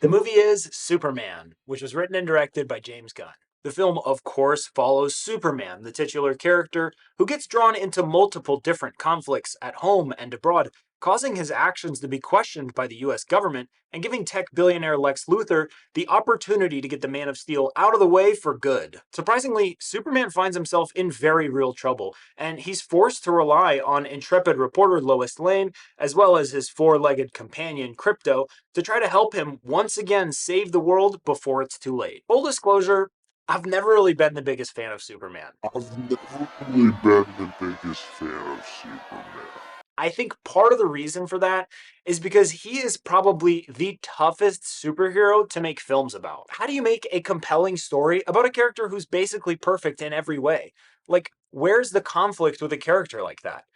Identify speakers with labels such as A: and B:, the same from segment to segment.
A: The movie is Superman, which was written and directed by James Gunn. The film, of course, follows Superman, the titular character, who gets drawn into multiple different conflicts at home and abroad, causing his actions to be questioned by the US government and giving tech billionaire Lex Luthor the opportunity to get the Man of Steel out of the way for good. Surprisingly, Superman finds himself in very real trouble, and he's forced to rely on intrepid reporter Lois Lane, as well as his four-legged companion Krypto, to try to help him once again save the world before it's too late. Full disclosure, I've never really been the biggest fan of Superman.
B: I've never really been the biggest fan of Superman.
A: I think part of the reason for that is because he is probably the toughest superhero to make films about. How do you make a compelling story about a character who's basically perfect in every way? Like, where's the conflict with a character like that?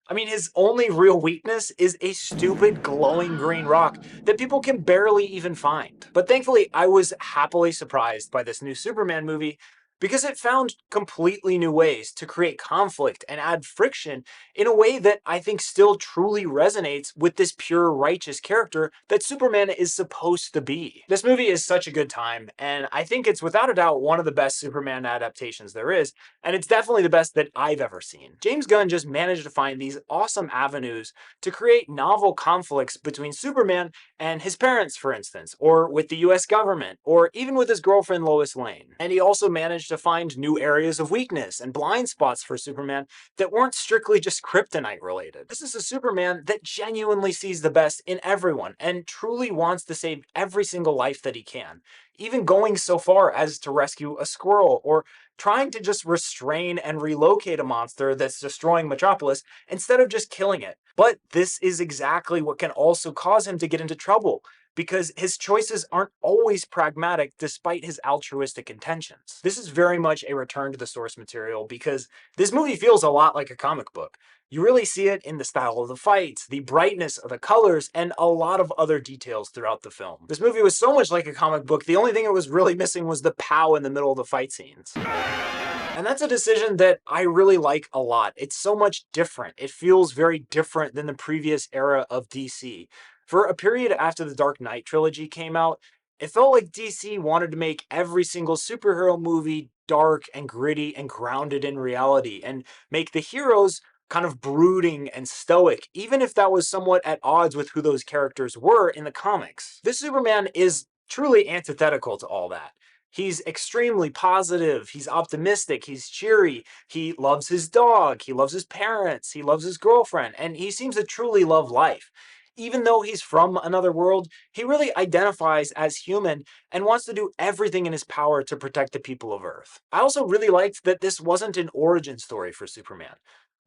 A: I mean, his only real weakness is a stupid glowing green rock that people can barely even find. But thankfully, I was happily surprised by this new Superman movie because it found completely new ways to create conflict and add friction in a way that I think still truly resonates with this pure righteous character that Superman is supposed to be. This movie is such a good time, and I think it's without a doubt one of the best Superman adaptations there is, and it's definitely the best that I've ever seen. James Gunn just managed to find these awesome avenues to create novel conflicts between Superman and his parents, for instance, or with the US government, or even with his girlfriend Lois Lane. And he also managed to find new areas of weakness and blind spots for Superman that weren't strictly just kryptonite related. This is a Superman that genuinely sees the best in everyone and truly wants to save every single life that he can, even going so far as to rescue a squirrel or trying to just restrain and relocate a monster that's destroying Metropolis instead of just killing it. But this is exactly what can also cause him to get into trouble, because his choices aren't always pragmatic despite his altruistic intentions. This is very much a return to the source material because this movie feels a lot like a comic book. You really see it in the style of the fights, the brightness of the colors, and a lot of other details throughout the film. This movie was so much like a comic book, the only thing it was really missing was the pow in the middle of the fight scenes. And that's a decision that I really like a lot. It's so much different. It feels very different than the previous era of DC. For a period after the Dark Knight trilogy came out, it felt like DC wanted to make every single superhero movie dark and gritty and grounded in reality, and make the heroes kind of brooding and stoic, even if that was somewhat at odds with who those characters were in the comics. This Superman is truly antithetical to all that. He's extremely positive, he's optimistic, he's cheery, he loves his dog, he loves his parents, he loves his girlfriend, and he seems to truly love life. Even though he's from another world, he really identifies as human and wants to do everything in his power to protect the people of Earth. I also really liked that this wasn't an origin story for Superman.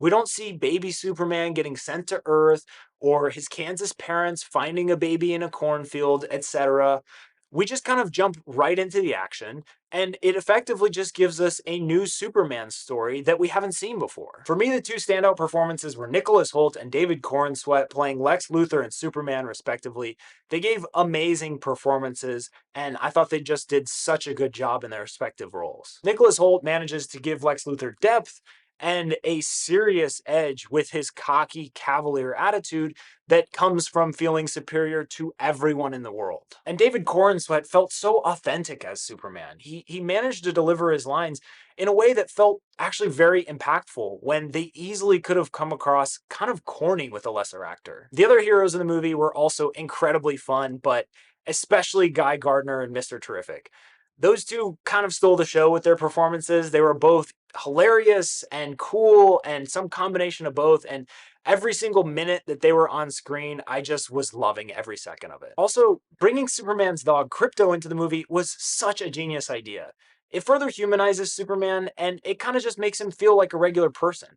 A: We don't see baby Superman getting sent to Earth or his Kansas parents finding a baby in a cornfield, etc. We just kind of jump right into the action, and it effectively just gives us a new Superman story that we haven't seen before. For me, the two standout performances were Nicholas Hoult and David Corenswet playing Lex Luthor and Superman, respectively. They gave amazing performances, and I thought they just did such a good job in their respective roles. Nicholas Hoult manages to give Lex Luthor depth and a serious edge with his cocky, cavalier attitude that comes from feeling superior to everyone in the world. And David Corenswet felt so authentic as Superman. He managed to deliver his lines in a way that felt actually very impactful when they easily could have come across kind of corny with a lesser actor. The other heroes in the movie were also incredibly fun, but especially Guy Gardner and Mr. Terrific. Those two kind of stole the show with their performances. They were both hilarious and cool and some combination of both, and every single minute that they were on screen, I just was loving every second of it. Also, bringing Superman's dog Krypto into the movie was such a genius idea. It further humanizes Superman, and it kind of just makes him feel like a regular person.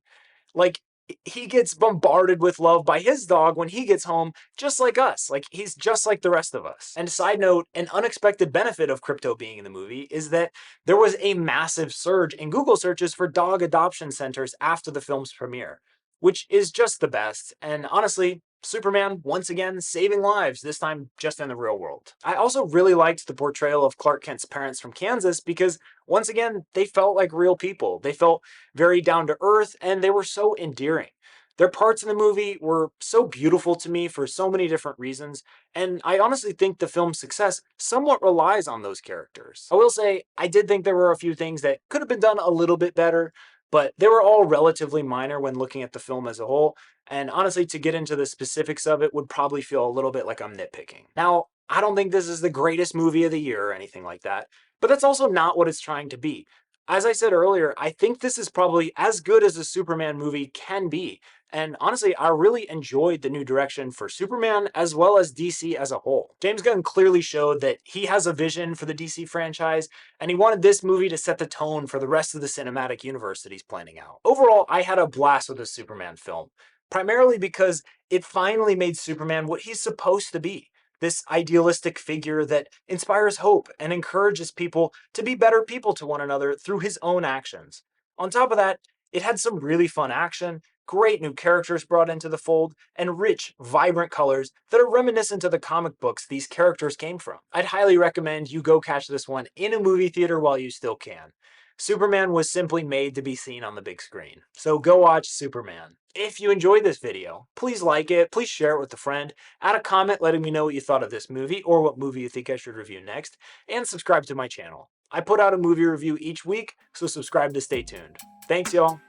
A: Like, he gets bombarded with love by his dog when he gets home, just like us. Like, he's just like the rest of us. And side note, an unexpected benefit of Krypto being in the movie is that there was a massive surge in Google searches for dog adoption centers after the film's premiere, which is just the best. And honestly, Superman, once again, saving lives, this time just in the real world. I also really liked the portrayal of Clark Kent's parents from Kansas because, once again, they felt like real people. They felt very down to earth, and they were so endearing. Their parts in the movie were so beautiful to me for so many different reasons, and I honestly think the film's success somewhat relies on those characters. I will say, I did think there were a few things that could have been done a little bit better, but they were all relatively minor when looking at the film as a whole, and honestly, to get into the specifics of it would probably feel a little bit like I'm nitpicking. Now, I don't think this is the greatest movie of the year or anything like that, but that's also not what it's trying to be. As I said earlier, I think this is probably as good as a Superman movie can be. And honestly, I really enjoyed the new direction for Superman as well as DC as a whole. James Gunn clearly showed that he has a vision for the DC franchise, and he wanted this movie to set the tone for the rest of the cinematic universe that he's planning out. Overall, I had a blast with this Superman film, primarily because it finally made Superman what he's supposed to be. This idealistic figure that inspires hope and encourages people to be better people to one another through his own actions. On top of that, it had some really fun action, great new characters brought into the fold, and rich, vibrant colors that are reminiscent of the comic books these characters came from. I'd highly recommend you go catch this one in a movie theater while you still can. Superman was simply made to be seen on the big screen, so go watch Superman. If you enjoyed this video, please like it, please share it with a friend, add a comment letting me know what you thought of this movie or what movie you think I should review next, and subscribe to my channel. I put out a movie review each week, so subscribe to stay tuned. Thanks, y'all.